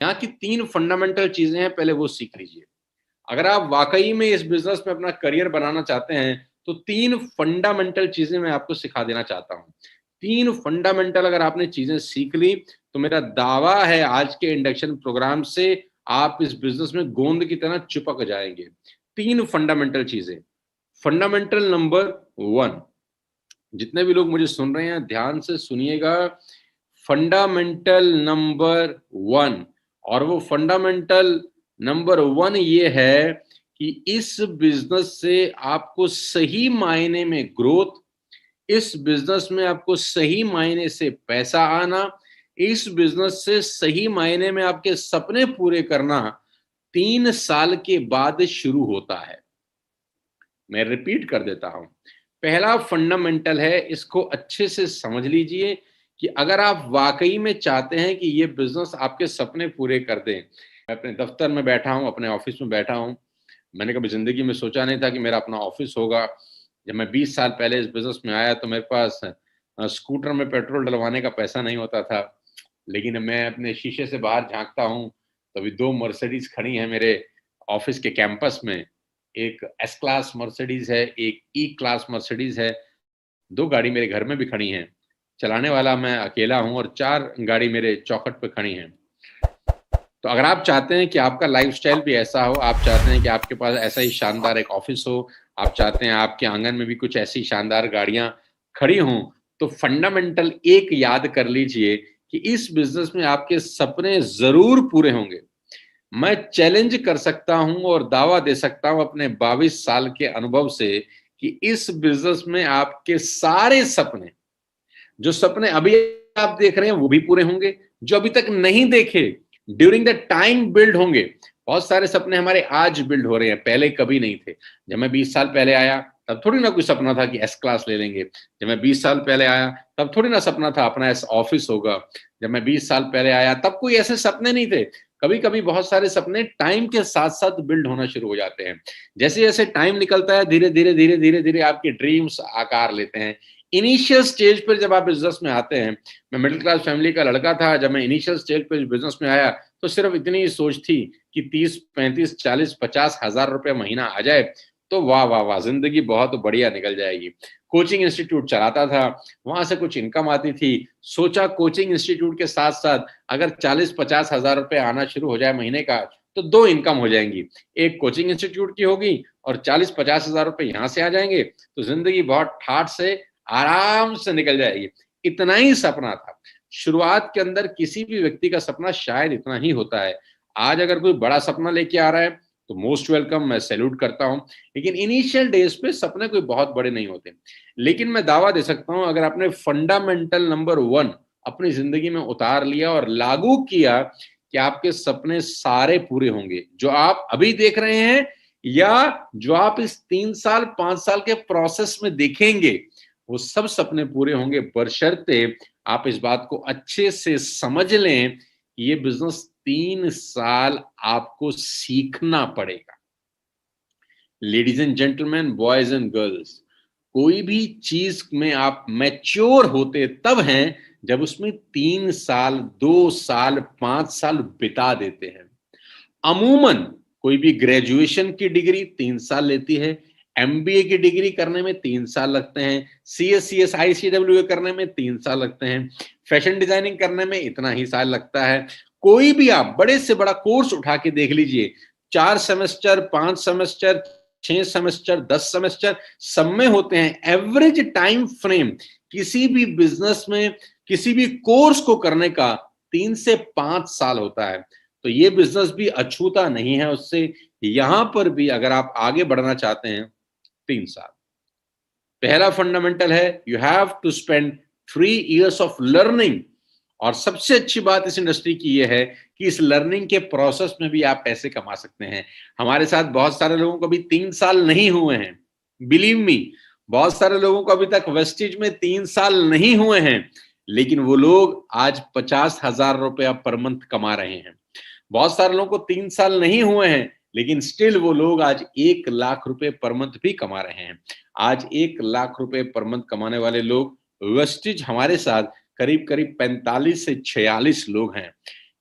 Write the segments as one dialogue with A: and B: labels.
A: यहाँ की 3 फंडामेंटल चीजें हैं, पहले वो सीख लीजिए। अगर आप वाकई में इस बिजनेस में अपना करियर बनाना चाहते हैं, तो 3 फंडामेंटल चीजें मैं आपको सिखा देना चाहता हूँ। 3 फंडामेंटल अगर आपने चीजें सीख ली, तो मेरा दावा है आज के इंडक्शन प्रोग्राम से आप इस बिजनेस में गोंद की तरह चिपक जाएंगे। 3 फंडामेंटल चीजें। फंडामेंटल नंबर 1, जितने भी लोग मुझे सुन रहे हैं ध्यान से सुनिएगा। फंडामेंटल नंबर 1, और वो फंडामेंटल नंबर 1 ये है कि इस बिजनेस से आपको सही मायने में ग्रोथ, इस बिजनेस में आपको सही मायने से पैसा आना, इस बिजनेस से सही मायने में आपके सपने पूरे करना 3 साल के बाद शुरू होता है। मैं रिपीट कर देता हूं। पहला फंडामेंटल है, इसको अच्छे से समझ लीजिए कि अगर आप वाकई में चाहते हैं कि ये बिजनेस आपके सपने पूरे कर दे। मैं अपने दफ्तर में बैठा हूं, अपने ऑफिस में बैठा हूं। मैंने कभी जिंदगी में सोचा नहीं था कि मेरा अपना ऑफिस होगा। जब मैं 20 साल पहले इस बिजनेस में आया तो मेरे पास स्कूटर में पेट्रोल डलवाने का पैसा नहीं होता था। लेकिन मैं अपने शीशे से बाहर झांकता हूं तो अभी 2 मर्सिडीज खड़ी हैं मेरे ऑफिस के कैंपस में। एक एस क्लास मर्सिडीज है, एक ई क्लास मर्सिडीज है। 2 गाड़ी मेरे घर में भी खड़ी हैं। चलाने वाला मैं अकेला हूं और 4 गाड़ी मेरे चौखट पे खड़ी हैं। तो अगर आप चाहते हैं कि आपका लाइफस्टाइल भी ऐसा हो, आप चाहते हैं कि आपके पास ऐसा ही शानदार एक ऑफिस हो, आप चाहते हैं आपके आंगन में भी कुछ ऐसी शानदार गाड़ियां खड़ी हों, तो फंडामेंटल एक याद कर लीजिए कि इस बिजनेस में आपके सपने जरूर पूरे होंगे। मैं चैलेंज कर सकता हूं और दावा दे सकता हूं अपने 22 साल के अनुभव से कि इस बिजनेस में आपके सारे सपने, जो सपने अभी आप देख रहे हैं वो भी पूरे होंगे, जो अभी तक नहीं देखे ड्यूरिंग द टाइम बिल्ड होंगे। बहुत सारे सपने हमारे आज बिल्ड हो रहे हैं, पहले कभी नहीं थे। जब मैं 20 साल पहले आया तब थोड़ी ना कोई सपना था कि एस क्लास ले लेंगे। जब मैं 20 साल पहले आया तब थोड़ी ना सपना था अपना एस ऑफिस होगा। जब मैं 20 साल पहले आया तब कोई ऐसे सपने नहीं थे। कभी कभी बहुत सारे सपने टाइम के साथ साथ बिल्ड होना शुरू हो जाते हैं। जैसे जैसे टाइम निकलता है धीरे धीरे धीरे धीरे धीरे आपके ड्रीम्स आकार लेते हैं। इनिशियल स्टेज पर जब आप बिजनेस में आते हैं, मैं मिडिल क्लास फैमिली का लड़का था। जब मैं इनिशियल स्टेज पर बिजनेस में आया तो सिर्फ इतनी ही सोच थी कि 30 35 40 50 हजार रुपए महीना आ जाए तो वाह वाह वाह, जिंदगी बहुत बढ़िया निकल जाएगी। कोचिंग इंस्टीट्यूट चलाता था, वहां से कुछ इनकम आती थी। सोचा कोचिंग इंस्टीट्यूट के साथ साथ अगर 40 50 हजार रुपए आना शुरू हो जाए महीने का तो 2 इनकम हो जाएंगी। एक कोचिंग इंस्टीट्यूट की होगी और 40 50 हजार रुपए यहां से आ जाएंगे, तो जिंदगी बहुत ठाठ से आराम से निकल जाएगी। इतना ही सपना था। शुरुआत के अंदर किसी भी व्यक्ति का सपना शायद इतना ही होता है। आज अगर कोई बड़ा सपना लेके आ रहा है तो मोस्ट वेलकम, मैं सैल्यूट करता हूं। लेकिन इनिशियल डेज पे सपने कोई बहुत बड़े नहीं होते। लेकिन मैं दावा दे सकता हूं अगर आपने फंडामेंटल नंबर 1 अपनी जिंदगी में उतार लिया और लागू किया कि आपके सपने सारे पूरे होंगे, जो आप अभी देख रहे हैं या जो आप इस 3 साल 5 साल के प्रोसेस में देखेंगे, वो सब सपने पूरे होंगे, बशर्ते आप इस बात को अच्छे से समझ लें कि ये बिजनेस 3 साल आपको सीखना पड़ेगा। Ladies and gentleman, boys and girls, कोई भी चीज में आप मैच्योर होते तब हैं जब उसमें 3 साल 2 साल 5 साल बिता देते हैं। अमूमन कोई भी ग्रेजुएशन की डिग्री 3 साल लेती है, एमबीए की डिग्री करने में 3 साल लगते हैं, सीएस आईसीडब्ल्यू करने में 3 साल लगते हैं, फैशन डिजाइनिंग करने में इतना ही साल लगता है। कोई भी आप बड़े से बड़ा कोर्स उठा के देख लीजिए, 4 सेमेस्टर 5 सेमेस्टर 6 सेमेस्टर 10 सेमेस्टर सब में होते हैं। एवरेज टाइम फ्रेम किसी भी बिजनेस में किसी भी कोर्स को करने का 3 से 5 साल होता है। तो ये बिजनेस भी अछूता नहीं है उससे। यहां पर भी अगर आप आगे बढ़ना चाहते हैं, 3 साल। पहला फंडामेंटल है, you have to spend 3 years of learning. और सबसे अच्छी बात इस इंडस्ट्री की यह है कि इस लर्निंग के प्रोसेस में भी आप पैसे कमा सकते हैं। हमारे साथ बहुत सारे लोगों को अभी 3 साल नहीं हुए हैं, बिलीव मी। बहुत सारे लोगों को अभी तक वेस्टिज में 3 साल नहीं हुए हैं, लेकिन वो लोग आज 50,000 रुपया पर मंथ कमा रहे हैं। बहुत सारे लोगों को 3 साल नहीं हुए हैं, लेकिन स्टिल वो लोग आज 1 लाख रुपए पर मंथ भी कमा रहे हैं। आज 1 लाख रुपए पर मंथ कमाने वाले लोग वेस्टिज हमारे साथ करीब करीब 45 से 46 लोग हैं।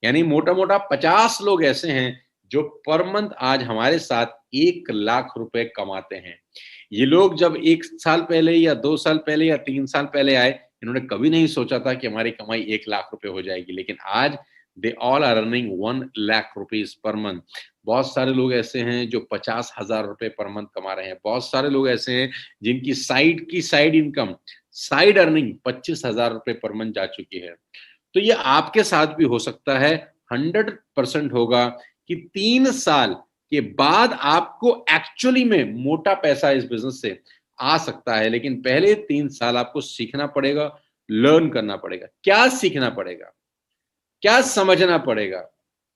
A: यानी मोटा मोटा 50 लोग ऐसे हैं जो पर मंथ आज हमारे साथ 1 लाख रुपए कमाते हैं। ये लोग जब 1 साल पहले या 2 साल पहले या 3 साल पहले आए, इन्होंने कभी नहीं सोचा था कि हमारी कमाई 1 लाख रुपए हो जाएगी, लेकिन आज they all are earning 1 lakh rupees per month. बहुत सारे लोग ऐसे हैं जो 50,000 रुपए पर मंथ कमा रहे हैं। बहुत सारे लोग ऐसे हैं जिनकी साइड इनकम, साइड अर्निंग 25,000 रुपए पर मंथ जा चुकी है। तो ये आपके साथ भी हो सकता है। 100% होगा कि 3 साल के बाद आपको एक्चुअली में मोटा पैसा इस बिजनेस से आ सकता है, लेकिन पहले 3 साल आपको सीखना पड़ेगा, लर्न करना पड़ेगा। क्या सीखना पड़ेगा, क्या समझना पड़ेगा,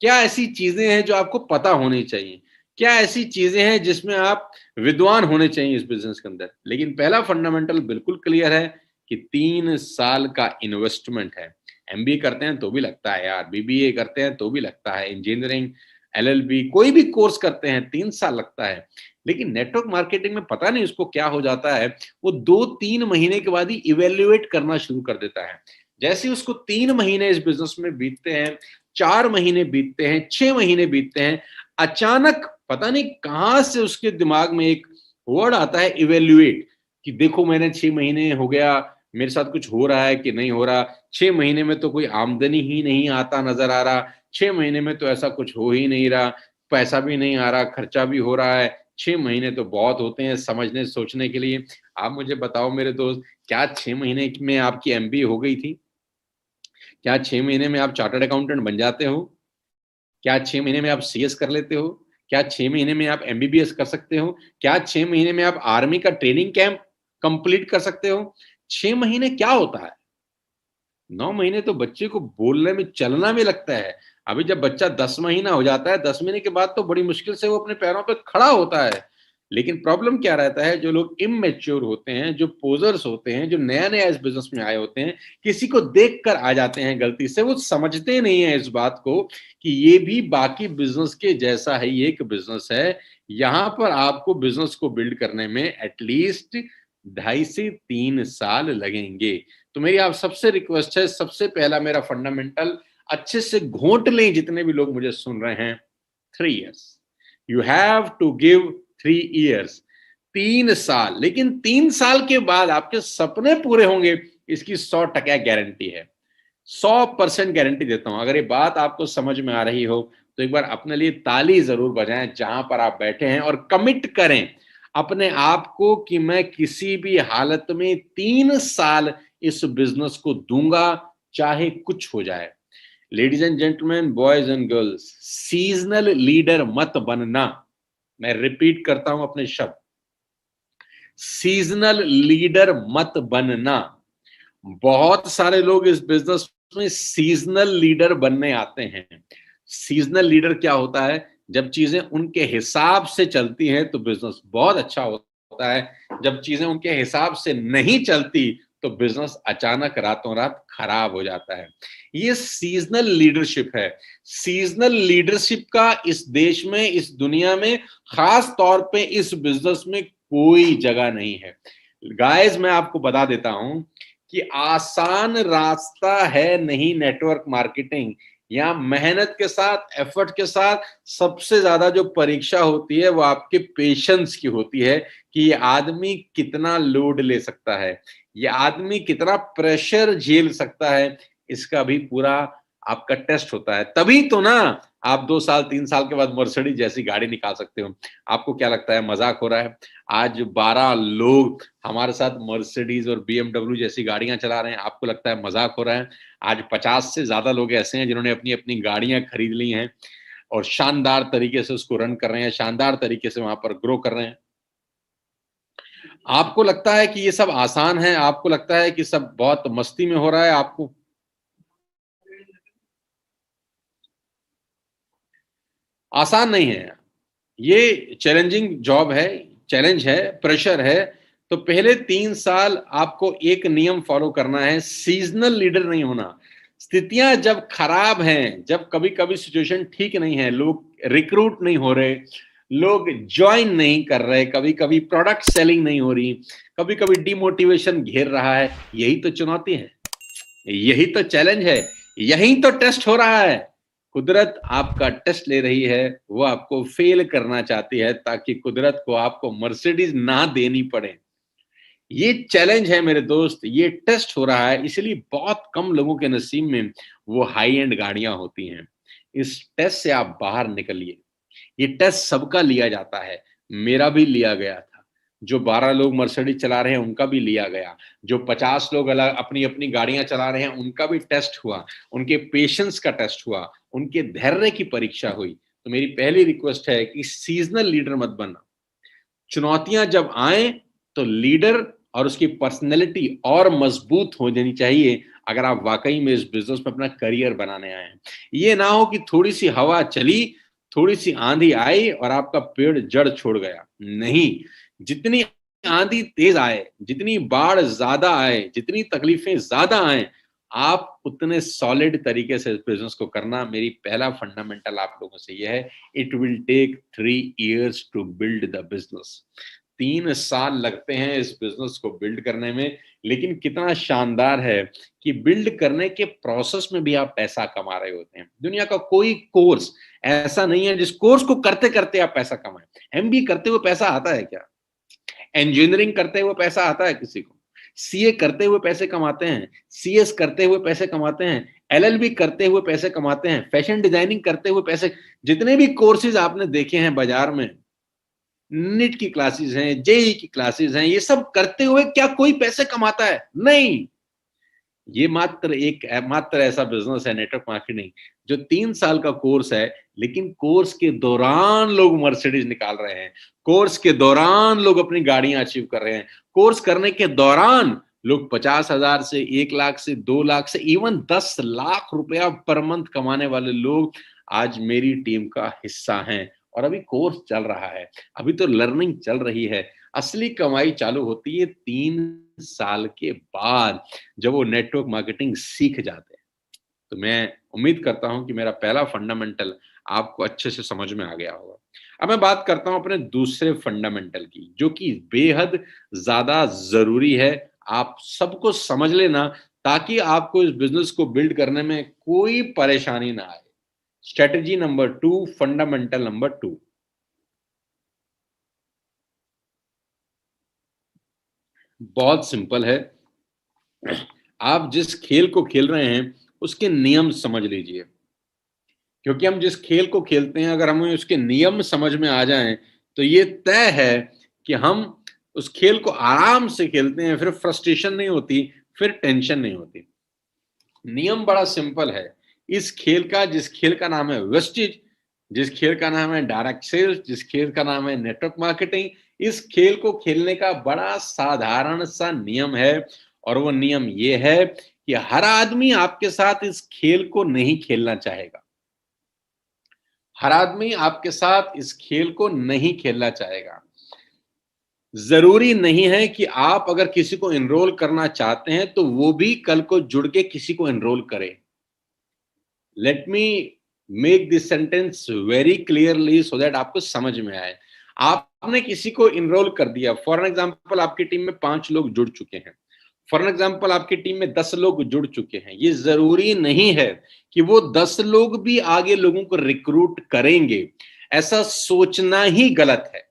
A: क्या ऐसी चीजें हैं जो आपको पता होनी चाहिए, क्या ऐसी चीजें हैं जिसमें आप विद्वान होने चाहिए इस बिजनेस के अंदर। लेकिन पहला फंडामेंटल बिल्कुल क्लियर है कि 3 साल का इन्वेस्टमेंट है। एमबीए करते हैं तो भी लगता है यार, बीबीए करते हैं तो भी लगता है, इंजीनियरिंग, एलएलबी, कोई भी कोर्स करते हैं 3 साल लगता है। लेकिन नेटवर्क मार्केटिंग में पता नहीं उसको क्या हो जाता है, वो 2-3 महीने के बाद ही इवेल्युएट करना शुरू कर देता है। जैसे ही उसको 3 महीने इस बिजनेस में बीतते हैं, 4 महीने बीतते हैं, 6 महीने बीतते हैं, अचानक पता नहीं कहां से उसके दिमाग में एक वर्ड आता है, इवेल्युएट, कि देखो मैंने 6 महीने हो गया, मेरे साथ कुछ हो रहा है कि नहीं हो रहा। 6 महीने में तो कोई आमदनी ही नहीं आता नजर आ रहा, 6 महीने में तो ऐसा कुछ हो ही नहीं रहा, पैसा भी नहीं आ रहा, खर्चा भी हो रहा है। 6 महीने तो बहुत होते हैं समझने सोचने के लिए। आप मुझे बताओ मेरे दोस्त, क्या 6 महीने में आपकी एमबीए हो गई थी? क्या 6 महीने में आप चार्टर्ड अकाउंटेंट बन जाते हो? क्या 6 महीने में आप सीएस कर लेते हो? क्या 6 महीने में आप एमबीबीएस कर सकते हो? क्या 6 महीने में आप आर्मी का ट्रेनिंग कैंप कंप्लीट कर सकते हो? 6 महीने क्या होता है? 9 महीने तो बच्चे को बोलने में, चलना में लगता है। अभी जब बच्चा 10 महीना हो जाता है, 10 महीने के बाद तो बड़ी मुश्किल से वो अपने पैरों पे खड़ा होता है। लेकिन प्रॉब्लम क्या रहता है, जो लोग इमैच्योर होते हैं, जो पोजर्स होते हैं, जो नया नया इस बिजनेस में आए होते हैं, किसी को देख कर आ जाते हैं गलती से, वो समझते नहीं है इस बात को कि ये भी बाकी बिजनेस के जैसा ही एक बिजनेस है। यहाँ पर आपको बिजनेस को बिल्ड करने में एटलीस्ट 2.5 से 3 साल लगेंगे। तो मेरी आप सबसे रिक्वेस्ट है, सबसे पहला मेरा फंडामेंटल अच्छे से घोंट लें जितने भी लोग मुझे सुन रहे हैं। 3 years, you have to give 3 years, 3 साल। लेकिन 3 साल के बाद आपके सपने पूरे होंगे, इसकी 100% गारंटी है। 100% गारंटी देता हूं। अगर ये बात आपको समझ में आ रही हो तो एक बार अपने लिए ताली जरूर बजाएं जहां पर आप बैठे हैं, और कमिट करें अपने आप को कि मैं किसी भी हालत में 3 साल इस बिजनेस को दूंगा, चाहे कुछ हो जाए। Ladies and gentleman, boys and girls, seasonal leader मत बनना। मैं रिपीट करता हूं अपने शब्द, सीजनल लीडर मत बनना। बहुत सारे लोग इस बिजनेस में सीजनल लीडर बनने आते हैं। सीजनल लीडर क्या होता है? जब चीजें उनके हिसाब से चलती हैं तो बिजनेस बहुत अच्छा होता है, जब चीजें उनके हिसाब से नहीं चलती तो बिजनेस अचानक रातों रात खराब हो जाता है। ये सीजनल लीडरशिप है। सीजनल लीडरशिप का इस देश में, इस दुनिया में, खास तौर पे इस बिजनेस में कोई जगह नहीं है। गाइस, मैं आपको बता देता हूं कि आसान रास्ता है नहीं नेटवर्क मार्केटिंग। या मेहनत के साथ, एफर्ट के साथ सबसे ज्यादा जो परीक्षा होती है वो आपके पेशेंस की होती है, कि ये आदमी कितना लोड ले सकता है, ये आदमी कितना प्रेशर झेल सकता है, इसका भी पूरा आपका टेस्ट होता है। तभी तो ना आप 2 साल 3 साल के बाद मर्सिडीज जैसी गाड़ी निकाल सकते हो। आपको क्या लगता है मजाक हो रहा है? आज 12 लोग हमारे साथ मर्सिडीज और बीएमडब्ल्यू जैसी गाड़ियां चला रहे हैं, आपको लगता है मजाक हो रहा है? आज 50 से ज्यादा लोग ऐसे हैं जिन्होंने अपनी अपनी गाड़ियां खरीद ली हैं और शानदार तरीके से उसको रन कर रहे हैं, शानदार तरीके से वहां पर ग्रो कर रहे हैं। आपको लगता है कि ये सब आसान है? आपको लगता है कि सब बहुत मस्ती में हो रहा है? आपको आसान नहीं है। ये चैलेंजिंग जॉब है, चैलेंज है, प्रेशर है। तो पहले 3 साल आपको एक नियम फॉलो करना है, सीजनल लीडर नहीं होना। स्थितियां जब खराब हैं, जब कभी कभी सिचुएशन ठीक नहीं है, लोग रिक्रूट नहीं हो रहे, लोग ज्वाइन नहीं कर रहे, कभी कभी प्रोडक्ट सेलिंग नहीं हो रही, कभी कभी डिमोटिवेशन घेर रहा है, यही तो चुनौती है, यही तो चैलेंज है, यही तो टेस्ट हो रहा है। कुदरत आपका टेस्ट ले रही है, वो आपको फेल करना चाहती है ताकि कुदरत को आपको मर्सिडीज ना देनी पड़े। ये चैलेंज है मेरे दोस्त, ये टेस्ट हो रहा है, इसलिए बहुत कम लोगों के नसीब में वो हाई एंड गाड़ियां होती हैं। इस टेस्ट से आप बाहर निकलिए। ये टेस्ट सबका लिया जाता है, मेरा भी लिया गया था। जो 12 लोग मर्सिडीज चला रहे हैं उनका भी लिया गया, जो 50 लोग अलग अपनी अपनी गाड़ियां चला रहे हैं उनका भी टेस्ट हुआ, उनके पेशेंस का टेस्ट हुआ, उनके धैर्य की परीक्षा हुई। तो मेरी पहली रिक्वेस्ट है कि सीजनल लीडर मत बनना। चुनौतियां जब आए तो लीडर और उसकी पर्सनैलिटी और मजबूत हो जानी चाहिए, अगर आप वाकई में इस बिजनेस में अपना करियर बनाने आए हैं। ये ना हो कि थोड़ी सी हवा चली, थोड़ी सी आंधी आई और आपका पेड़ जड़ छोड़ गया। नहीं, जितनी आंधी तेज आए, जितनी बाढ़ ज्यादा आए, जितनी तकलीफें ज्यादा आए, आप उतने सॉलिड तरीके से इस बिजनेस को करना। मेरी पहला फंडामेंटल आप लोगों से यह है, it will take 3 years to build the business. 3 साल लगते हैं इस बिजनेस को बिल्ड करने में, लेकिन कितना शानदार है कि बिल्ड करने के प्रोसेस में भी आप पैसा कमा रहे होते हैं। दुनिया का कोई कोर्स ऐसा नहीं है जिस कोर्स को करते करते आप पैसा कमाएं। एमबीए करते हुए पैसा आता है क्या? इंजीनियरिंग करते हुए पैसा आता है किसी को? सीए करते हुए पैसे कमाते हैं, सीएस करते हुए पैसे कमाते हैं, एलएलबी करते हुए पैसे कमाते हैं, फैशन डिजाइनिंग करते हुए पैसे। जितने भी कोर्सेज आपने देखे हैं बाजार में, नीट की क्लासेस हैं, जेई की क्लासेस हैं, ये सब करते हुए क्या कोई पैसे कमाता है? नहीं। ये मात्र ऐसा बिजनेस है नेटवर्क मार्केटिंग, जो 3 साल का कोर्स है, लेकिन कोर्स के दौरान लोग मर्सिडीज निकाल रहे हैं, कोर्स के दौरान लोग अपनी गाड़ियां अचीव कर रहे हैं, कोर्स करने के दौरान लोग 50,000 से 1 लाख से 2 लाख से इवन 10 लाख रुपया पर मंथ कमाने वाले लोग आज मेरी टीम का हिस्सा हैं। और अभी कोर्स चल रहा है, अभी तो लर्निंग चल रही है। असली कमाई चालू होती है 3 साल के बाद, जब वो नेटवर्क मार्केटिंग सीख जाते हैं। तो मैं उम्मीद करता हूं कि मेरा पहला फंडामेंटल आपको अच्छे से समझ में आ गया होगा। अब मैं बात करता हूं अपने दूसरे फंडामेंटल की, जो कि बेहद ज्यादा जरूरी है। आप सबको समझ लेना ताकि आपको इस बिजनेस को बिल्ड करने में कोई परेशानी ना आए। स्ट्रेटेजी नंबर 2, फंडामेंटल नंबर 2, बहुत सिंपल है। आप जिस खेल को खेल रहे हैं उसके नियम समझ लीजिए, क्योंकि हम जिस खेल को खेलते हैं अगर हमें उसके नियम समझ में आ जाएं तो ये तय है कि हम उस खेल को आराम से खेलते हैं, फिर फ्रस्ट्रेशन नहीं होती, फिर टेंशन नहीं होती। नियम बड़ा सिंपल है इस खेल का, जिस खेल का नाम है वेस्टेज, जिस खेल का नाम है डायरेक्ट सेल्स, जिस खेल का नाम है नेटवर्क मार्केटिंग। इस खेल को खेलने का बड़ा साधारण सा नियम है, और वो नियम ये है कि हर आदमी आपके साथ इस खेल को नहीं खेलना चाहेगा। हर आदमी आपके साथ इस खेल को नहीं खेलना चाहेगा। जरूरी नहीं है कि आप अगर किसी को एनरोल करना चाहते हैं तो वो भी कल को जुड़ के किसी को एनरोल करे। Let me make this sentence very clearly so that आपको समझ में आए। आपने किसी को इनरोल कर दिया, फॉर एग्जाम्पल आपकी टीम में 5 लोग जुड़ चुके हैं, फॉर एग्जाम्पल आपकी टीम में 10 लोग जुड़ चुके हैं। ये जरूरी नहीं है कि वो 10 लोग भी आगे लोगों को रिक्रूट करेंगे। ऐसा सोचना ही गलत है।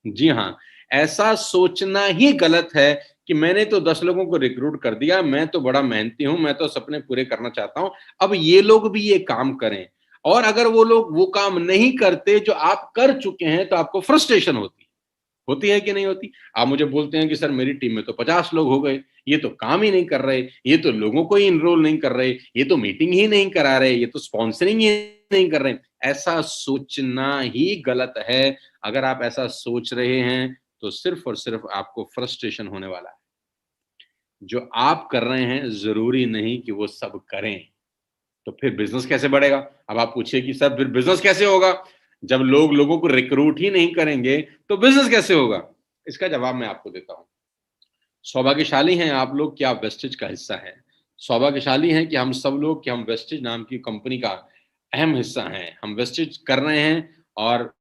A: जी हाँ, ऐसा सोचना ही गलत है कि मैंने तो 10 लोगों को रिक्रूट कर दिया, मैं तो बड़ा मेहनती हूं, मैं तो सपने पूरे करना चाहता हूं, अब ये लोग भी ये काम करें। और अगर वो लोग वो काम नहीं करते जो आप कर चुके हैं तो आपको फ्रस्ट्रेशन होती है कि नहीं होती? आप मुझे बोलते हैं कि सर मेरी टीम में तो 50 लोग हो गए, ये तो काम ही नहीं कर रहे, ये तो लोगों को ही इनरोल नहीं कर रहे, ये तो मीटिंग ही नहीं करा रहे, ये तो स्पॉन्सरिंग ही नहीं कर रहे। ऐसा सोचना ही गलत है। अगर आप ऐसा सोच रहे हैं तो सिर्फ और सिर्फ आपको फ्रस्ट्रेशन होने वाला है। जो आप कर रहे हैं जरूरी नहीं कि वो सब करें। तो फिर बिजनेस कैसे बढ़ेगा? अब आप पूछिए कि सर फिर बिजनेस कैसे होगा? जब लोग लोगों को रिक्रूट ही नहीं करेंगे तो बिजनेस कैसे होगा? इसका जवाब मैं आपको देता हूं। सौभाग्यशाली हैं आप लोग कि आप वेस्टेज का हिस्सा हैं। सौभाग्यशाली हैं कि हम सब लोग, कि हम वेस्टेज नाम की कंपनी का अहम हिस्सा हैं। हम वेस्टेज कर रहे हैं और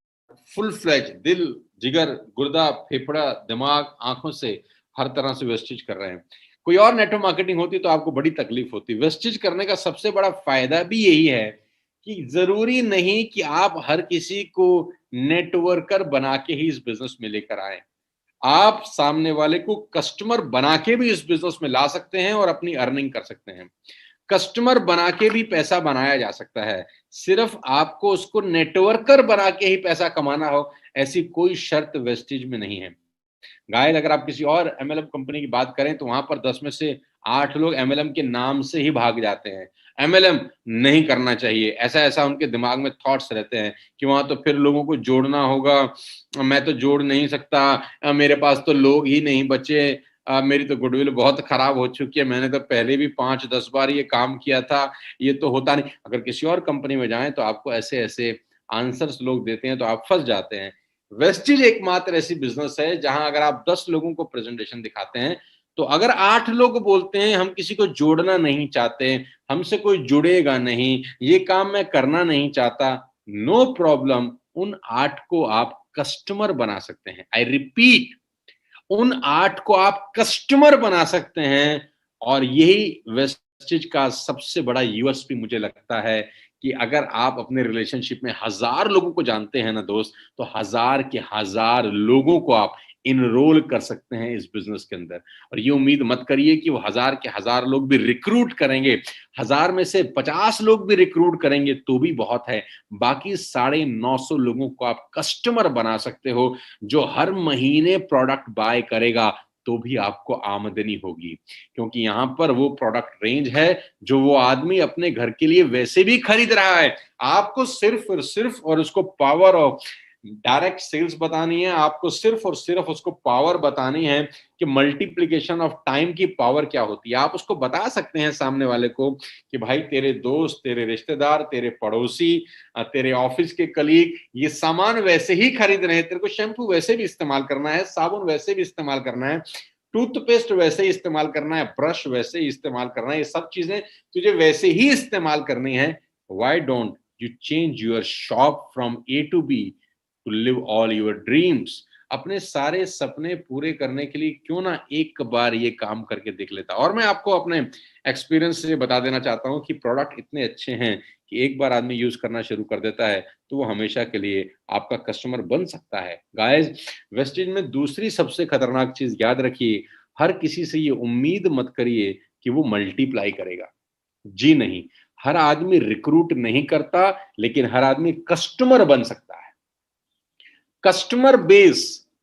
A: फुल फ्लेज दिल, जिगर, गुर्दा, फेफड़ा, दिमाग, आंखों से हर तरह से वेस्टेज कर रहे हैं। कोई और नेटवर्क मार्केटिंग होती तो आपको बड़ी तकलीफ होती। वेस्टेज करने का सबसे बड़ा फायदा भी यही है कि जरूरी नहीं कि आप हर किसी को नेटवर्कर बना के ही इस बिजनेस में लेकर आए। आप सामने वाले को कस्टमर बना के भी इस बिजनेस में ला सकते हैं और अपनी अर्निंग कर सकते हैं। कस्टमर बना के भी पैसा बनाया जा सकता है। सिर्फ आपको उसको नेटवर्कर बना के ही पैसा कमाना हो, ऐसी कोई शर्त वेस्टेज में नहीं है। गाइस, अगर आप किसी और एमएलएम कंपनी की बात करें तो वहां पर 10 में से 8 लोग एमएलएम के नाम से ही भाग जाते हैं। एमएलएम नहीं करना चाहिए, ऐसा-ऐसा उनके दिमाग में थॉट्स रहते हैं कि वहां तो फिर लोगों को जोड़ना होगा, मैं तो जोड़ नहीं सकता, मेरे पास तो लोग ही नहीं बचे, मेरी तो गुडविल बहुत खराब हो चुकी है, मैंने तो पहले भी 5-10 बार ये काम किया था, ये तो होता नहीं। अगर किसी और कंपनी में जाएँ तो आपको ऐसे-ऐसे आंसर्स लोग देते हैं तो आप फँस जाते हैं। वेस्टिज एकमात्र ऐसी बिज़नेस है जहाँ अगर आप 10 लोगों को प्रेज़ेंटेशन दिखाते हैं, तो अगर 8 लोग बोलते हैं हम किसी को जोड़ना नहीं चाहते, हमसे कोई जुड़ेगा नहीं, ये काम मैं करना नहीं चाहता, नो प्रॉब्लम, उन 8 को आप कस्टमर बना सकते हैं। आई रिपीट, उन 8 को आप कस्टमर बना सकते हैं और यही वेस्टिज का सबसे बड़ा यूएसपी मुझे लगता है कि अगर आप अपने रिलेशनशिप में 1000 लोगों को जानते हैं ना दोस्त, तो 1000 के 1000 लोगों को आप एनरोल कर सकते हैं इस बिज़नेस के अंदर। और ये उम्मीद मत करिए कि वो 1000 के 1000 लोग भी रिक्रूट करेंगे, 1000 में से 50 लोग भी रिक्रूट करेंगे तो भी बहुत है। बाकी 950 लोगों को आप कस्टमर बना सकते हो, जो हर महीने प्रोडक्ट बाय करेगा तो भी आपको आमदनी होगी, क्योंकि यहाँ पर वो प्रोडक्ट रेंज है जो वो आदमी अपने घर के लिए वैसे भी खरीद रहा है। आपको सिर्फ और सिर्फ और उसको पावर ऑफ डायरेक्ट सेल्स बतानी है, आपको सिर्फ और सिर्फ उसको पावर बतानी है कि मल्टीप्लिकेशन ऑफ टाइम की पावर क्या होती है। आप उसको बता सकते हैं सामने वाले को कि भाई तेरे दोस्त, तेरे रिश्तेदार, तेरे पड़ोसी, तेरे ऑफिस के कलीग ये सामान वैसे ही खरीद रहे हैं, तेरे को शैम्पू वैसे भी इस्तेमाल करना है, साबुन वैसे भी इस्तेमाल करना है, टूथपेस्ट वैसे ही इस्तेमाल करना है, ब्रश वैसे ही इस्तेमाल करना है, ये सब चीजें तुझे वैसे ही इस्तेमाल करनी है। Why don't you change your shop from A to B to live all your dreams. अपने सारे सपने पूरे करने के लिए क्यों ना एक बार ये काम करके देख लेता। और मैं आपको अपने एक्सपीरियंस से बता देना चाहता हूँ कि प्रोडक्ट इतने अच्छे हैं कि एक बार आदमी यूज करना शुरू कर देता है तो वो हमेशा के लिए आपका कस्टमर बन सकता है। गाइस, वेस्टेज में दूसरी सबसे खतरनाक चीज याद रखिए, हर किसी से ये उम्मीद मत करिए कि वो मल्टीप्लाई करेगा। जी नहीं, हर आदमी रिक्रूट नहीं करता, लेकिन हर आदमी कस्टमर बन सकता है। कस्टमर बेस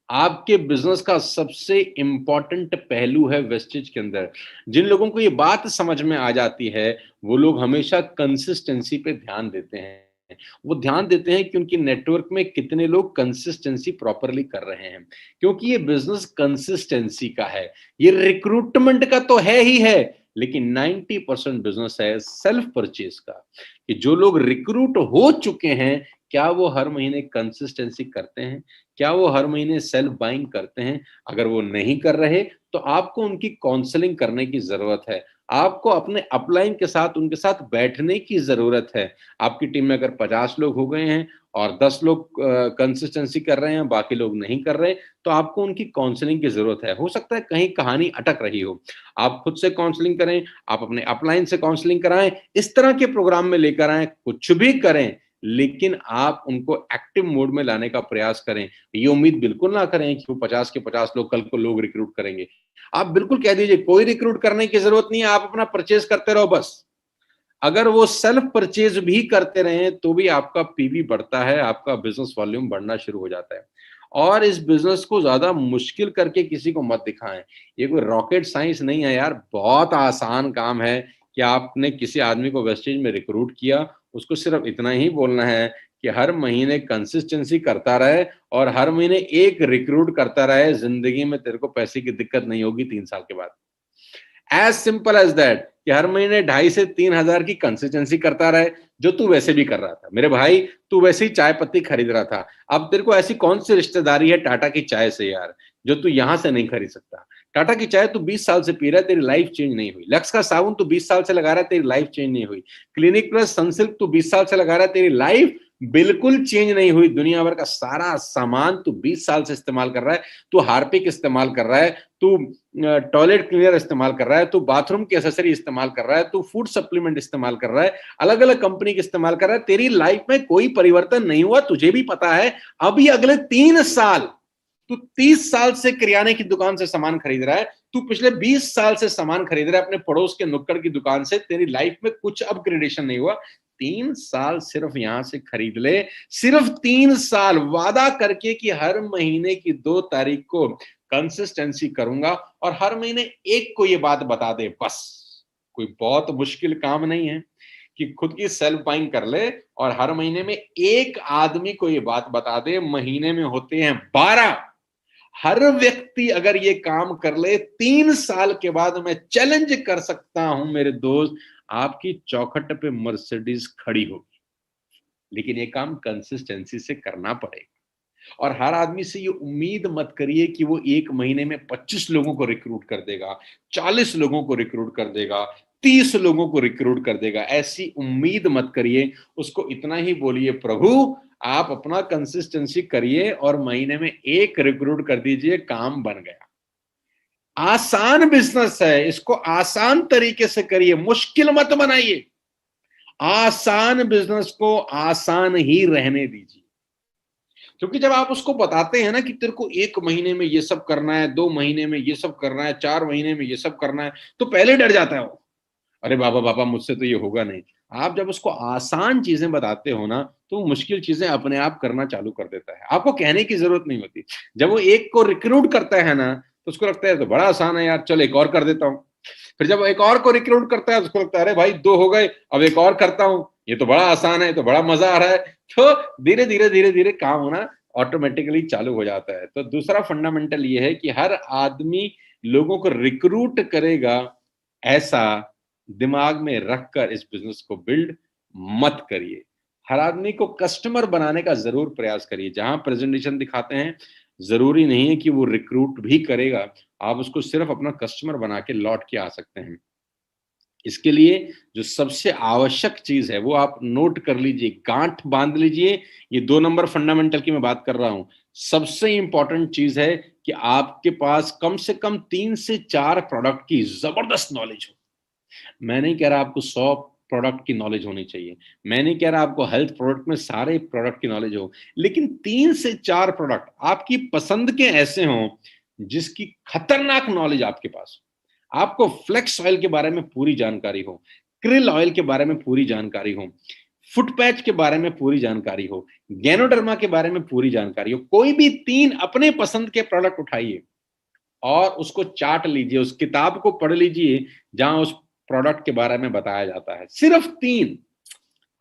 A: आपके बिजनेस का सबसे इंपॉर्टेंट पहलू है वेस्टेज के अंदर। जिन लोगों को ये बात समझ में आ जाती है, वो लोग हमेशा कंसिस्टेंसी पे ध्यान देते हैं। वो ध्यान देते हैं कि उनकी नेटवर्क में कितने लोग कंसिस्टेंसी प्रॉपरली कर रहे हैं, क्योंकि ये बिजनेस कंसिस्टेंसी का है। ये रिक्रूटमेंट का तो है ही है, लेकिन 90% बिजनेस है सेल्फ परचेज का, कि जो लोग रिक्रूट हो चुके हैं, क्या वो हर महीने कंसिस्टेंसी करते हैं? क्या वो हर महीने सेल्फ बाइंग करते हैं? अगर वो नहीं कर रहे, तो आपको उनकी काउंसलिंग करने की ज़रूरत है। आपको अपने अपलाइन के साथ उनके साथ बैठने की ज़रूरत है। आपकी टीम में अगर 50 लोग हो गए हैं और 10 लोग कंसिस्टेंसी कर रहे हैं, बाकी लोग नहीं कर रहे, तो आपको उनकी काउंसलिंग की ज़रूरत है। हो सकता है कहीं कहानी अटक रही हो। आप खुद से काउंसलिंग करें, आप अपने अपलाइन से काउंसलिंग कराएँ, इस तरह के प्रोग्राम में लेकर आएँ, कुछ भी करें, लेकिन आप उनको एक्टिव मोड में लाने का प्रयास करें। ये उम्मीद बिल्कुल ना करें कि वो 50 के 50 लोग कल को लोग रिक्रूट करेंगे। आप बिल्कुल कह दीजिए कोई रिक्रूट करने की ज़रूरत नहीं है, आप अपना परचेज़ करते रहो बस। अगर वो सेल्फ परचेज़ भी करते रहें, तो भी आपका पीवी बढ़ता है, आपका बिज़नेस वॉल्यूम बढ़ना शुरू हो जाता है। और इस बिज़नेस को ज़्यादा मुश्किल करके किसी को मत दिखाएँ। ये कोई रॉकेट साइंस नहीं है यार, बहुत आसान काम है कि आपने किसी आदमी को वेस्टेज में रिक्रूट किया, उसको सिर्फ़ इतना ही बोलना है कि हर महीने कंसिस्टेंसी करता रहे और हर महीने एक रिक्रूट करता रहे, ज़िंदगी में तेरे को पैसे की दिक्कत नहीं होगी 3 साल के बाद। एज सिंपल एज दैट, कि हर महीने 2,500 से 3,000 की कंसिस्टेंसी करता रहे, जो तू वैसे भी कर रहा था। मेरे भाई, तू वैसे ही चाय पत्ती खरीद रहा था, अब तेरे को ऐसी कौन सी रिश्तेदारी है टाटा की चाय से यार, जो तू यहां से नहीं खरीद सकता। टाटा की चाय तू 20 साल से पी रहा है, तेरी लाइफ चेंज नहीं हुई। लक्स का साबुन तू 20 साल से लगा रहा है, तेरी लाइफ चेंज नहीं हुई। क्लिनिक प्लस सनसिल्क तू 20 साल से लगा रहा है, तेरी लाइफ बिल्कुल चेंज नहीं हुई। दुनिया भर का सारा सामान तू 20 साल से इस्तेमाल कर रहा है, तू हार्पिक इस्तेमाल कर रहा है, तू टॉयलेट क्लीनर इस्तेमाल कर रहा है, तू बाथरूम की एसेसरी इस्तेमाल कर रहा है, तू फूड सप्लीमेंट इस्तेमाल कर रहा है, अलग अलग कंपनी के इस्तेमाल कर रहा है, तेरी लाइफ में कोई परिवर्तन नहीं हुआ, तुझे भी पता है। अभी अगले 3 साल तू 30 साल से किराने की दुकान से सामान खरीद रहा है, तू पिछले 20 साल से सामान खरीद रहा है अपने पड़ोस के नुक्कड़ की दुकान से, तेरी लाइफ में कुछ अपग्रेडेशन नहीं हुआ। 3 साल सिर्फ यहां से खरीद ले, सिर्फ 3 साल वादा करके कि हर महीने की 2 तारीख को कंसिस्टेंसी करूंगा और हर महीने एक को ये बात बता दे, बस। कोई बहुत मुश्किल काम नहीं है कि खुद की सेल्फ बाइंग कर ले और हर महीने में एक आदमी को ये बात बता दे। महीने में होते हैं 12। हर व्यक्ति अगर ये काम कर ले, 3 साल के बाद मैं चैलेंज कर सकता हूं मेरे दोस्त, आपकी चौखट पे मर्सिडीज खड़ी होगी। लेकिन ये काम कंसिस्टेंसी से करना पड़ेगा। और हर आदमी से ये उम्मीद मत करिए कि वो एक महीने में 25 लोगों को रिक्रूट कर देगा, 40 लोगों को रिक्रूट कर देगा, 30 लोगों को रिक्रूट कर देगा। ऐसी उम्मीद मत करिए। उसको इतना ही बोलिए, प्रभु आप अपना कंसिस्टेंसी करिए और महीने में एक रिक्रूट कर दीजिए, काम बन गया। आसान बिजनेस है, इसको आसान तरीके से करिए, मुश्किल मत बनाइए। आसान बिजनेस को आसान ही रहने दीजिए। क्योंकि जब आप उसको बताते हैं ना कि तेरे को 1 महीने में ये सब करना है, 2 महीने में ये सब करना है, 4 महीने में ये सब करना है, तो पहले डर जाता है वो। अरे बाबा बाबा मुझसे तो ये होगा नहीं। आप जब उसको आसान चीजें बताते हो ना, तो मुश्किल चीजें अपने आप करना चालू कर देता है। आपको कहने की जरूरत नहीं होती। जब वो एक को रिक्रूट करता है ना, तो उसको लगता है तो बड़ा आसान है यार, चल एक और कर देता हूँ। फिर जब एक और को रिक्रूट करता है, तो उसको लगता है अरे भाई 2 हो गए, अब एक और करता हूँ, ये तो बड़ा आसान है, तो बड़ा मजा आ रहा है। तो धीरे धीरे धीरे धीरे काम होना ऑटोमेटिकली चालू हो जाता है। तो दूसरा फंडामेंटल ये है कि हर आदमी लोगों को रिक्रूट करेगा, ऐसा दिमाग में रखकर इस बिजनेस को बिल्ड मत करिए। हर आदमी को कस्टमर बनाने का जरूर प्रयास करिए। जहां प्रेजेंटेशन दिखाते हैं, जरूरी नहीं है कि वो रिक्रूट भी करेगा। आप उसको सिर्फ अपना कस्टमर बना के लौट के आ सकते हैं। इसके लिए जो सबसे आवश्यक चीज है वो आप नोट कर लीजिए, गांठ बांध लीजिए। ये 2 नंबर फंडामेंटल की मैं बात कर रहा हूं। सबसे इंपॉर्टेंट चीज है कि आपके पास कम से कम 3 से 4 प्रोडक्ट की जबरदस्त नॉलेज हो। मैं नहीं कह रहा आपको 100 प्रोडक्ट की नॉलेज होनी चाहिए, मैं नहीं कह रहा आपको हेल्थ प्रोडक्ट में सारे प्रोडक्ट की नॉलेज हो, लेकिन 3 से 4 प्रोडक्ट आपकी पसंद के ऐसे हों जिसकी खतरनाक नॉलेज आपके पास हो। आपको फ्लेक्स ऑयल के बारे में पूरी जानकारी हो, क्रिल ऑयल के बारे में पूरी जानकारी हो, फुट पैच के बारे में पूरी जानकारी हो, गैनोडर्मा के बारे में पूरी जानकारी हो। कोई भी 3 अपने पसंद के प्रोडक्ट उठाइए और उसको चाट लीजिए, उस किताब को पढ़ लीजिए जहां उस प्रोडक्ट के बारे में बताया जाता है। सिर्फ 3,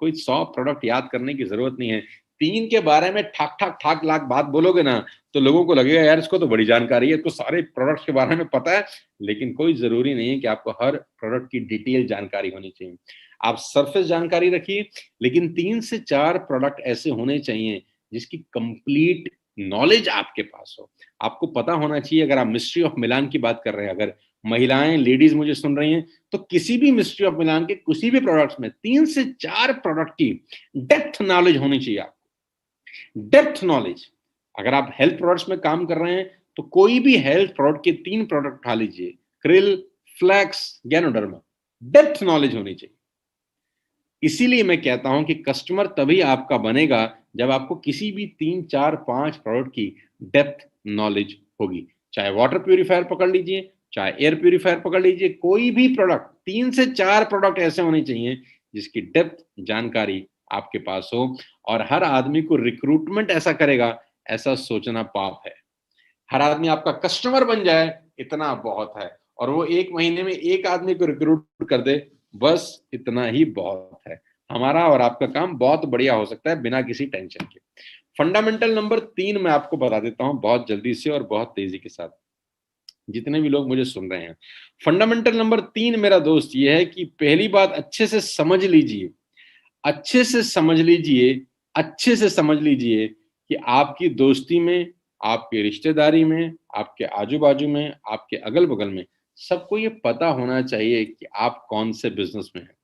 A: कोई 100 प्रोडक्ट याद करने की जरूरत नहीं है। 3 के बारे में ठाक ठाक ठाक लाख बात बोलोगे ना, तो लोगों को लगेगा यार इसको तो बड़ी जानकारी है, इसको सारे प्रोडक्ट्स के बारे में पता है। लेकिन कोई जरूरी नहीं है कि आपको हर प्रोडक्ट की डिटेल जानकारी होनी चाहिए। आप सरफेस जानकारी रखिए, लेकिन 3 से 4 प्रोडक्ट ऐसे होने चाहिए जिसकी कंप्लीट नॉलेज आपके पास हो। आपको पता होना चाहिए। अगर आप मिस्ट्री ऑफ मिलान की बात कर रहे हैं, अगर महिलाएं लेडीज मुझे सुन रही हैं, तो किसी भी मिस्ट्री ऑफ मिलान के किसी भी प्रोडक्ट्स में 3 से 4 प्रोडक्ट की डेप्थ नॉलेज होनी चाहिए आपको। Depth knowledge. अगर आप हेल्थ प्रोडक्ट्स में काम कर रहे हैं, तो कोई भी हेल्थ प्रोडक्ट के 3 प्रोडक्ट उठा लीजिए, krill, flax, ganoderma. Depth knowledge होनी चाहिए। इसीलिए मैं कहता हूं कि कस्टमर तभी आपका बनेगा जब आपको किसी भी 3 4 5 प्रोडक्ट की डेप्थ नॉलेज होगी। चाहे वाटर प्यूरिफायर पकड़ लीजिए, चाहे एयर प्यूरिफायर पकड़ लीजिए, कोई भी प्रोडक्ट, 3 से 4 प्रोडक्ट ऐसे होने चाहिए जिसकी डेप्थ जानकारी आपके पास हो। और हर आदमी को रिक्रूटमेंट ऐसा करेगा, ऐसा सोचना पाप है। हर आदमी आपका कस्टमर बन जाए, इतना बहुत है। और वो 1 महीने में एक आदमी को रिक्रूट कर दे, बस इतना ही बहुत है। हमारा और आपका काम बहुत बढ़िया हो सकता है बिना किसी टेंशन के। फंडामेंटल नंबर 3 मैं आपको बता देता हूं बहुत जल्दी से और बहुत तेजी के साथ, जितने भी लोग मुझे सुन रहे हैं। फंडामेंटल नंबर 3 मेरा दोस्त ये है कि पहली बात अच्छे से समझ लीजिए, अच्छे से समझ लीजिए, अच्छे से समझ लीजिए कि आपकी दोस्ती में, आपकी रिश्तेदारी में, आपके आजू बाजू में, आपके अगल बगल में सबको ये पता होना चाहिए कि आप कौन से बिजनेस में हैं।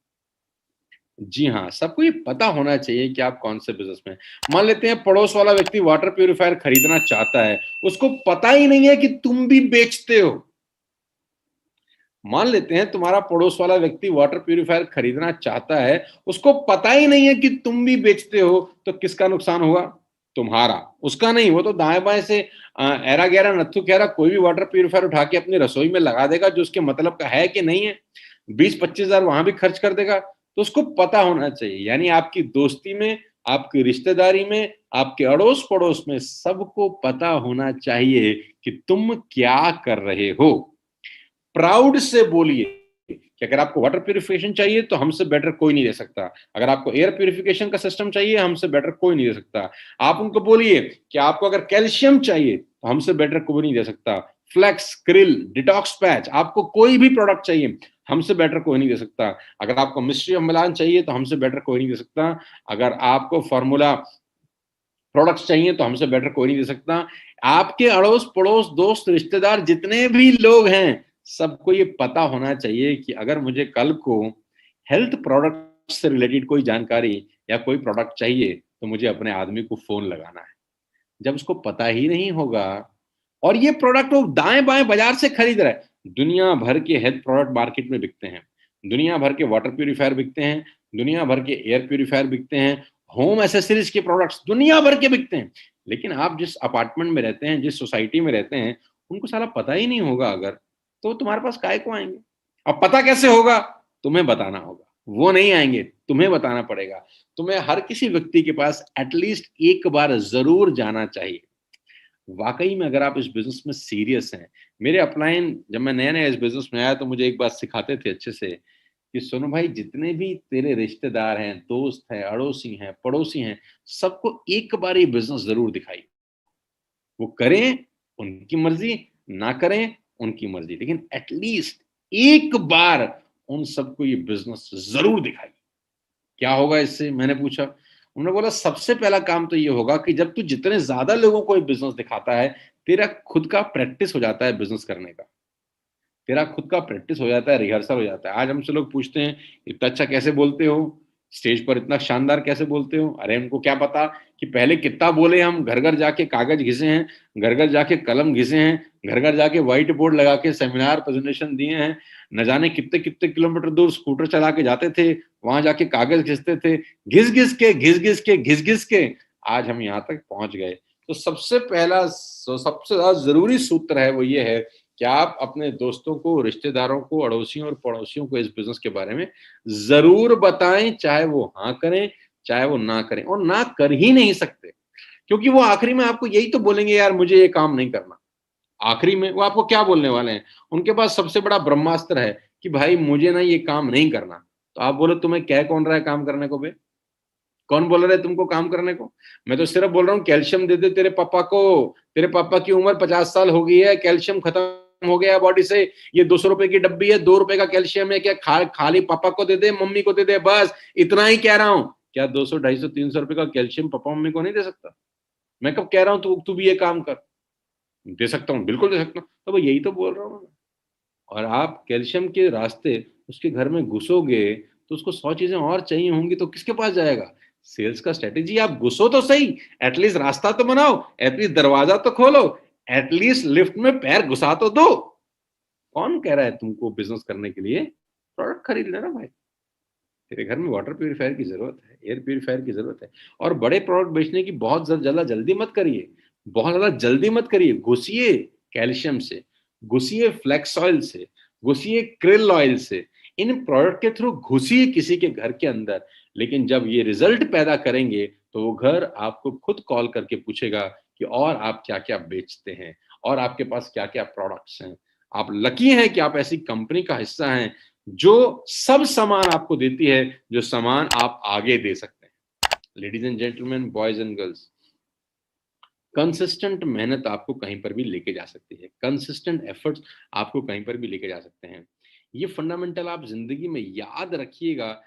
A: जी हाँ, सबको ये पता होना चाहिए कि आप कौन से बिजनेस में हैं। मान लेते हैं पड़ोस वाला व्यक्ति वाटर प्यूरिफायर खरीदना चाहता है, उसको पता ही नहीं है कि तुम भी बेचते हो। मान लेते हैं तुम्हारा पड़ोस वाला व्यक्ति वाटर प्यूरिफायर खरीदना चाहता है, उसको पता ही नहीं है कि तुम भी बेचते हो, तो किसका नुकसान होगा? तुम्हारा, उसका नहीं। वो तो दाएं-बाएं से ऐरा गैरा नत्थु खैरा कोई भी वाटर प्यूरिफायर उठा के अपनी रसोई में लगा देगा जो उसके मतलब का है कि नहीं है। 20-25 हज़ार वहां भी खर्च कर देगा। तो उसको पता होना चाहिए। यानी आपकी दोस्ती में, आपकी रिश्तेदारी में, आपके अड़ोस-पड़ोस में सबको पता होना चाहिए कि तुम क्या कर रहे हो। प्राउड से बोलिए कि अगर आपको वाटर प्यूरिफिकेशन चाहिए तो हमसे बेटर कोई नहीं दे सकता। अगर आपको एयर प्यूरिफिकेशन का सिस्टम चाहिए, हमसे बेटर कोई नहीं दे सकता। आप उनको बोलिए कि आपको अगर कैल्शियम चाहिए तो हमसे बेटर कोई नहीं दे सकता। फ्लेक्स, क्रिल, डिटॉक्स पैच, आपको कोई भी प्रोडक्ट चाहिए, हमसे बेटर कोई नहीं दे सकता। अगर आपको मिस्ट्री ऑफ मिलान चाहिए तो हमसे बेटर कोई नहीं दे सकता। अगर आपको फॉर्मूला प्रोडक्ट्स चाहिए तो हमसे बेटर कोई नहीं दे सकता। आपके अड़ोस-पड़ोस, दोस्त, रिश्तेदार जितने भी लोग हैं, सबको ये पता होना चाहिए कि अगर मुझे कल को हेल्थ प्रोडक्ट से रिलेटेड कोई जानकारी या कोई प्रोडक्ट चाहिए, तो मुझे अपने आदमी को फ़ोन लगाना है। जब उसको पता ही नहीं होगा और ये प्रोडक्ट वो दाएँ-बाएँ बाज़ार से खरीद रहा है, दुनिया भर के हेल्थ प्रोडक्ट मार्केट में बिकते हैं। दुनिया भर के वाटर प्यूरीफायर बिकते हैं, दुनिया भर के एयर प्यूरीफायर बिकते हैं, होम एक्सेसरीज़ के प्रोडक्ट्स दुनिया भर के बिकते हैं। लेकिन आप जिस अपार्टमेंट में रहते हैं, जिस सोसाइटी में रहते हैं, उनको साला पता ही नहीं होगा अगर, तो वो तुम्हारे पास काहे को आएँगे? अब पता कैसे होगा? तुम्हें बताना होगा। वो नहीं आएँगे, तुम्हें बताना पड़ेगा। तुम्हें हर किसी व्यक्ति के पास एटलीस्ट एक बार ज़रूर जाना चाहिए। वाक़ई में अगर आप इस बिज़नेस में सीरियस हैं, मेरे अपलाइन जब मैं नया-नया इस बिज़नेस में आया तो मुझे एक बात सिखाते थे अच्छे से कि सुनो भाई जितने भी तेरे रिश्तेदार हैं, दोस्त हैं, अड़ोसी हैं, पड़ोसी हैं, सबको एक बार ये बिज़नेस ज़रूर दिखाइए। वो करें, उनकी मर्ज़ी, ना करें, उनकी मर्ज़ी। लेकिन एट लीस्ट एक बार उन सबको ये बिज़नेस ज़रूर दिखाइए। क्या होगा इससे? मैंने पूछा। उन्होंने बोला सबसे पहला काम तो ये होगा कि जब तू जितने ज़्यादा लोगों को ये बिज़नेस दिखाता है, तेरा खुद का प्रैक्टिस हो जाता है बिज़नेस करने का। तेरा खुद का प्रैक्टिस हो जाता है, रिहर्सल हो जाता है। आज हमसे लोग पूछते हैं, "इतना अच्छा कैसे बोलते हो? स्टेज पर इतना शानदार कैसे बोलते हो?" अरे उनको क्या पता कि पहले कितना बोले हम, घर-घर जाके कागज़ घिसे हैं, घर-घर जाके कलम घिसे हैं, घर-घर जाके व्हाइट बोर्ड लगा के सेमिनार प्रेज़ेंटेशन दिए हैं। न जाने कितने-कितने किलोमीटर दूर स्कूटर चला के जाते थे, वहाँ जाके कागज़ घिसते थे। घिस-घिस के, घिस-घिस के, घिस-घिस के आज हम यहाँ तक पहुँच गए। तो सबसे पहला सबसे ज़्यादा ज़रूरी सूत्र है वो ये है कि आप अपने दोस्तों को, रिश्तेदारों को, अड़ोसियों और पड़ोसियों को इस बिज़नेस के बारे में ज़रूर बताएँ, चाहे वो हाँ करें, चाहे वो ना करें और ना कर ही नहीं सकते। क्योंकि वो आखिरी में आपको यही तो बोलेंगे यार मुझे ये काम नहीं करना। आखिरी में वो आपको क्या बोलने वाले हैं? उनके पास सबसे बड़ा ब्रह्मास्त्र है कि भाई मुझे ना ये काम नहीं करना। तो आप बोलो तुम्हें कह कौन रहा है काम करने को बे? कौन बोल रहा है तुमको काम करने को? मैं तो सिर्फ बोल रहा हूँ कैल्शियम दे दे तेरे पापा को। तेरे पापा की उम्र 50 साल हो गई है, कैल्शियम खत्म हो गया है बॉडी से। ये ₹200 की डब्बी है, ₹2 का कैल्शियम है, क्या खाली पापा को दे दे, मम्मी को दे दे बस, इतना ही कह रहा हूँ। क्या 200, 250, ₹300 का कैल्शियम पापा-मम्मी को नहीं दे सकता? मैं कब कह रहा हूँ तू तू भी ये काम कर? दे सकता हूँ, बिल्कुल दे सकता हूँ। तो मैं यही तो बोल रहा हूँ ना। और आप कैल्शियम के रास्ते उसके घर में घुसोगे, तो उसको 100 चीज़ें और चाहिए होंगी तो किसके पास जाएगा? सेल्स का स्ट्रैटेजी आप घुसो तो सही, एट लीस्ट रास्ता तो बनाओ, एट लीस्ट दरवाज़ा तो खोलो, एट लीस्ट लिफ्ट में पैर घुसा तो दो। कौन कह रहा है तुमको बिज़नेस करने के लिए? प्रोडक्ट खरीद लेना भाई। तेरे घर में वाटर प्यूरीफायर की ज़रूरत है, एयर प्यूरीफायर की ज़रूरत है और बड़े प्रोडक्ट बेचने की बहुत ज़्यादा जल्दी मत करिए। बहुत ज़्यादा जल्दी मत करिए, घुसिए कैल्शियम से, घुसिए फ्लेक्स ऑयल से, घुसिए krill ऑयल से। इन प्रोडक्ट के थ्रू घुसिए किसी के घर के अंदर, लेकिन जब ये रिज़ल्ट पैदा करेंगे, तो वो घर आपको खुद कॉल करके पूछेगा कि और आप क्या-क्या बेचते हैं और आपके पास क्या-क्या प्रोडक्ट्स हैं। आप लकी हैं कि आप ऐसी कंपनी का हिस्सा हैं जो सब सामान आपको देती है, जो सामान आप आगे दे सकते हैं। Ladies and gentleman, boys and girls, consistent मेहनत आपको कहीं पर भी लेके जा सकती है। कंसिस्टेंट एफर्ट्स आपको कहीं पर भी लेके जा सकते हैं। ये फंडामेंटल आप ज़िंदगी में याद रखिएगा,